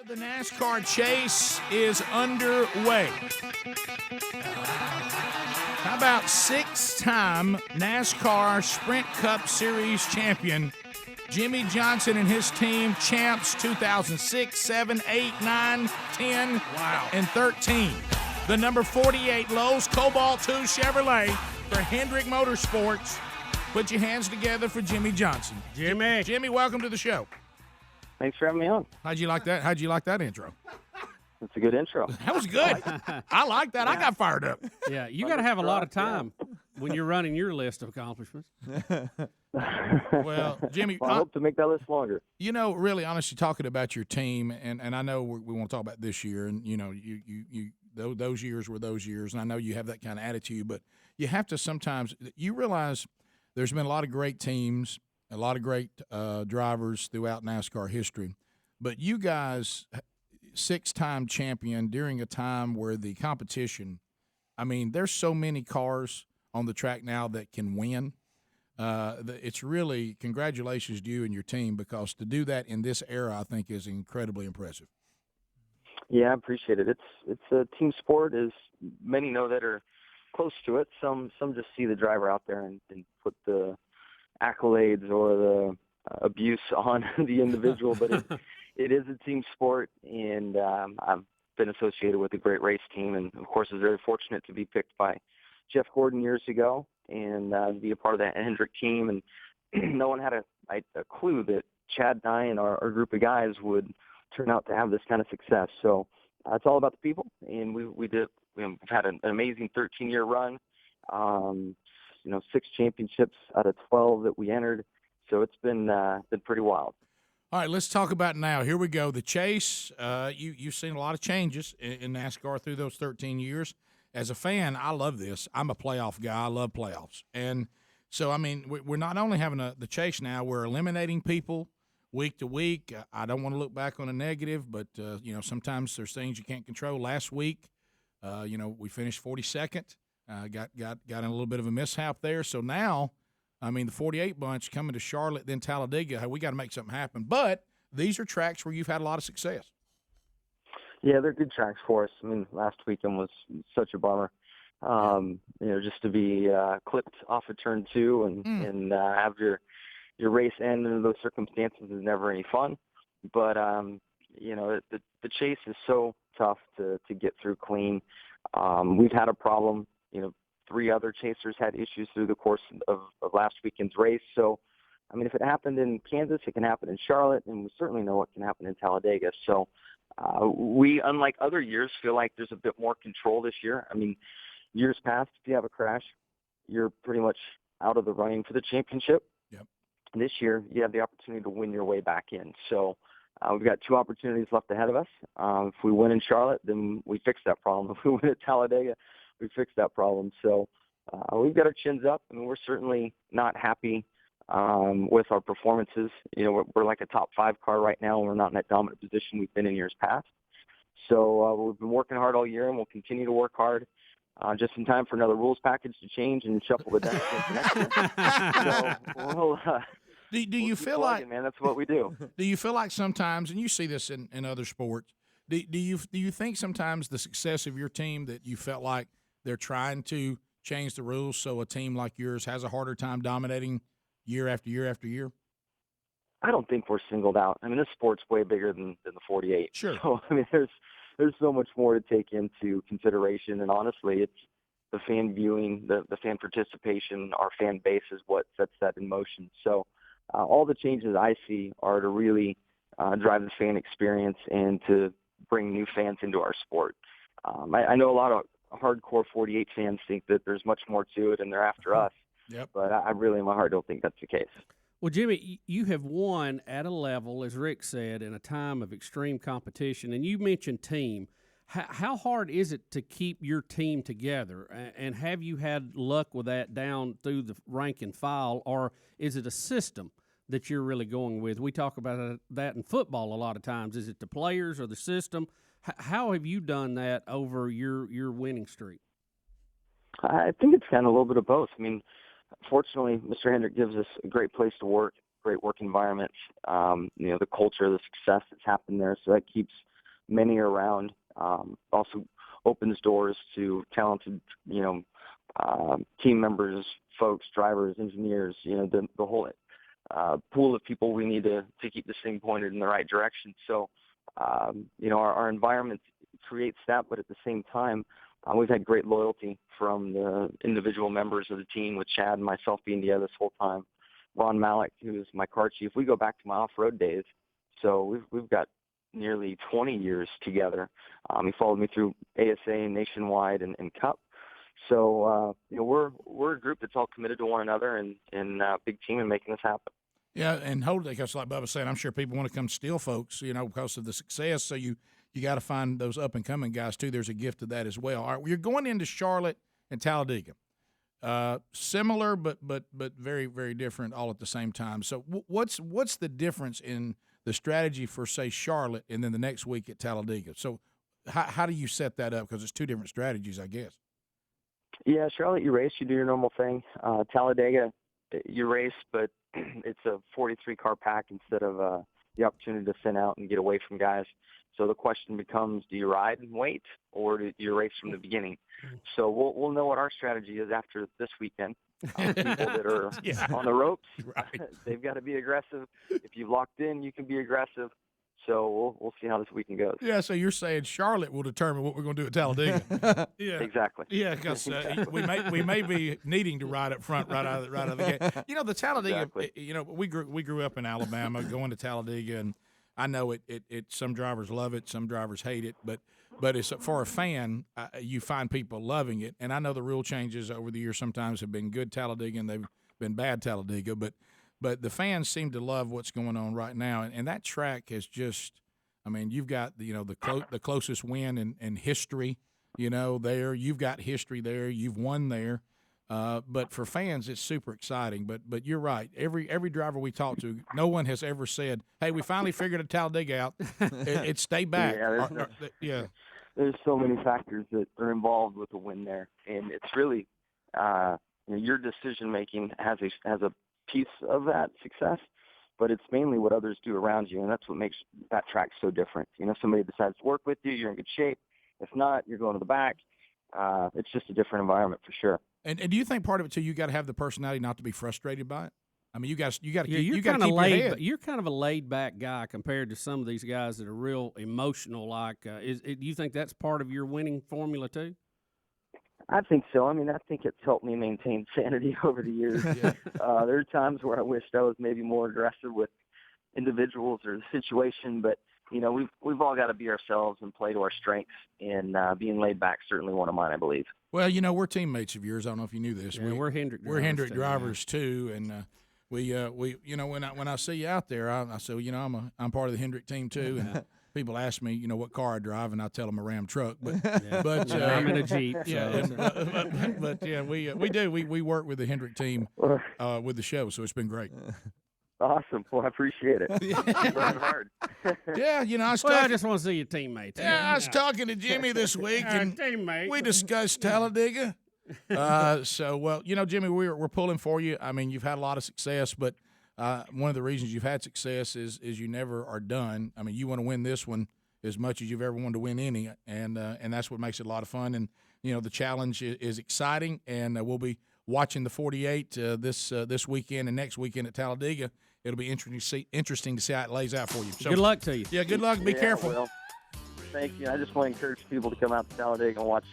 The NASCAR chase is underway. How about six-time NASCAR Sprint Cup Series champion Jimmie Johnson and his team, champs 2006, 7, 8, 9, 10, and 13. The number 48 Lowe's Cobalt 2 Chevrolet for Hendrick Motorsports. Put your hands together for Jimmie Johnson. Jimmie, welcome to the show. Thanks for having me on. How'd you like that intro? That's a good intro. That was good. I like that. I got fired up. Yeah, you got to have a lot of time when you're running your list of accomplishments. Well, Jimmie, I hope to make that list longer. You know, really, honestly, talking about your team, and I know we want to talk about this year, and you know, those years were those years, and I know you have that kind of attitude, but you have to sometimes you realize there's been a lot of great teams, a lot of great drivers throughout NASCAR history, but you guys, six-time champion during a time where the competition, I mean, there's so many cars on the track now that can win. It's really congratulations to you and your team, because to do that in this era, I think, is incredibly impressive. Yeah, I appreciate it. It's a team sport, as many know that are close to it. Some just see the driver out there and put the accolades or the abuse on the individual, but it is a team sport, and I've been associated with a great race team, and of course I was very fortunate to be picked by Jeff Gordon years ago and be a part of that Hendrick team, and no one had a clue that Chad and I and our group of guys would turn out to have this kind of success. So it's all about the people, and we've had an amazing 13-year run. 6 championships out of 12 that we entered. So it's been pretty wild. All right, let's talk about now. Here we go. The chase, you've seen a lot of changes in NASCAR through those 13 years. As a fan, I love this. I'm a playoff guy. I love playoffs. And so, I mean, we're not only having the chase now, we're eliminating people week to week. I don't want to look back on a negative, but, sometimes there's things you can't control. Last week, we finished 42nd. Got in a little bit of a mishap there. So now, I mean, the 48 bunch coming to Charlotte, then Talladega, we got to make something happen. But these are tracks where you've had a lot of success. Yeah, they're good tracks for us. I mean, last weekend was such a bummer. Just to be clipped off of turn 2 and have your race end under those circumstances is never any fun. But, the chase is so tough to get through clean. We've had a problem. 3 other chasers had issues through the course of last weekend's race. So, I mean, if it happened in Kansas, it can happen in Charlotte, and we certainly know what can happen in Talladega. So we, unlike other years, feel like there's a bit more control this year. I mean, years past, if you have a crash, you're pretty much out of the running for the championship. Yep. This year, you have the opportunity to win your way back in. So we've got 2 opportunities left ahead of us. If we win in Charlotte, then we fix that problem. If we win at Talladega, we fixed that problem. So we've got our chins up. I mean, we're certainly not happy with our performances. We're like a top 5 car right now, and we're not in that dominant position we've been in years past. So we've been working hard all year, and we'll continue to work hard just in time for another rules package to change and shuffle the deck for next year. So we'll do you feel like, man, that's what we do. Do you feel like sometimes, and you see this in other sports, do you think sometimes the success of your team that you felt like they're trying to change the rules so a team like yours has a harder time dominating year after year after year? I don't think we're singled out. I mean, this sport's way bigger than the 48. Sure. So, I mean, there's so much more to take into consideration, and honestly, it's the fan viewing, the fan participation, our fan base is what sets that in motion. So all the changes I see are to really drive the fan experience and to bring new fans into our sport. I know a lot of hardcore 48 fans think that there's much more to it and they're after us. Yep. But I really in my heart don't think that's the case. Well, Jimmie, you have won at a level, as Rick said, in a time of extreme competition, and you mentioned team. How hard is it to keep your team together, and have you had luck with that down through the rank and file, or is it a system that you're really going with? We talk about that in football a lot of times. Is it the players or the system? How have you done that over your winning streak? I think it's kind of a little bit of both. I mean, fortunately, Mr. Hendrick gives us a great place to work, great work environment, the culture, the success that's happened there. So that keeps many around. Also opens doors to talented, team members, folks, drivers, engineers, the whole pool of people we need to keep this thing pointed in the right direction. So, our environment creates that, but at the same time, we've had great loyalty from the individual members of the team, with Chad and myself being together this whole time. Ron Malik, who is my car chief, we go back to my off-road days. So we've got nearly 20 years together. He followed me through ASA, Nationwide, and Cup. So, we're a group that's all committed to one another and big team in making this happen. Yeah, and hold it, because like Bubba said, I'm sure people want to come steal folks, because of the success. So you got to find those up-and-coming guys, too. There's a gift of that as well. All right, you're going into Charlotte and Talladega. Similar, but very, very different all at the same time. So what's the difference in the strategy for, say, Charlotte and then the next week at Talladega? So how do you set that up? Because it's two different strategies, I guess. Yeah, Charlotte, you race, you do your normal thing. Talladega, you race, but it's a 43-car pack instead of the opportunity to thin out and get away from guys. So the question becomes, do you ride and wait, or do you race from the beginning? So we'll know what our strategy is after this weekend. People that are on the ropes, right. They've got to be aggressive. If you've locked in, you can be aggressive. So we'll see how this weekend goes. Yeah, so you're saying Charlotte will determine what we're going to do at Talladega. Yeah, exactly. Yeah, because we may be needing to ride up front right out of the gate. The Talladega. Exactly. We grew up in Alabama, going to Talladega, and I know it. Some drivers love it, some drivers hate it, but it's for a fan, you find people loving it. And I know the rule changes over the years sometimes have been good Talladega and they've been bad Talladega, but the fans seem to love what's going on right now, and that track has just, you've got the closest win in history, there. You've got history there. You've won there, but for fans, it's super exciting. But you're right. Every driver we talk to, no one has ever said, "Hey, we finally figured a Talladega out." It stay back. Yeah, there's so many factors that are involved with the win there, and it's really your decision making has a piece of that success, but it's mainly what others do around you, and that's what makes that track so different. Somebody decides to work with you, you're in good shape. If not, you're going to the back. It's just a different environment for sure. And do you think part of it too, you got to have the personality not to be frustrated by it? You got to keep your head. You're kind of a laid back guy compared to some of these guys that are real emotional. Do you think that's part of your winning formula too? I think so. I think it's helped me maintain sanity over the years. There are times where I wished I was maybe more aggressive with individuals or the situation, but we've all got to be ourselves and play to our strengths. And being laid back, certainly one of mine, I believe. Well, we're teammates of yours. I don't know if you knew this. Yeah, we're Hendrick. We're Hendrick drivers too, and we when I see you out there, I say, I'm part of the Hendrick team too, and. People ask me, what car I drive, and I tell them a Ram truck. But I'm in a Jeep. Yeah, but we do. We work with the Hendrick team with the show, so it's been great. Awesome. Well, I appreciate it. Hard. Yeah, I just want to see your teammates. Yeah, I was talking to Jimmie this week, and we discussed Talladega. Jimmie, we're pulling for you. You've had a lot of success, but. One of the reasons you've had success is you never are done. You want to win this one as much as you've ever wanted to win any, and that's what makes it a lot of fun. And the challenge is exciting, and we'll be watching the 48 this weekend and next weekend at Talladega. It'll be interesting to see how it lays out for you. So, good luck to you. Yeah, good luck. Be careful. Well, thank you. I just want to encourage people to come out to Talladega and watch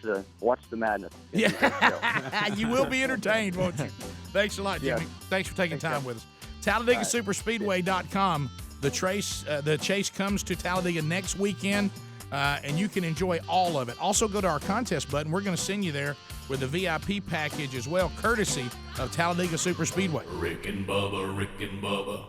the madness. Yeah, you will be entertained, won't you? Thanks a lot, Jimmie. Yeah. Thanks for taking time with us. TalladegaSuperspeedway.com. The chase comes to Talladega next weekend, and you can enjoy all of it. Also, go to our contest button. We're going to send you there with the VIP package as well, courtesy of Talladega Superspeedway. Rick and Bubba, Rick and Bubba.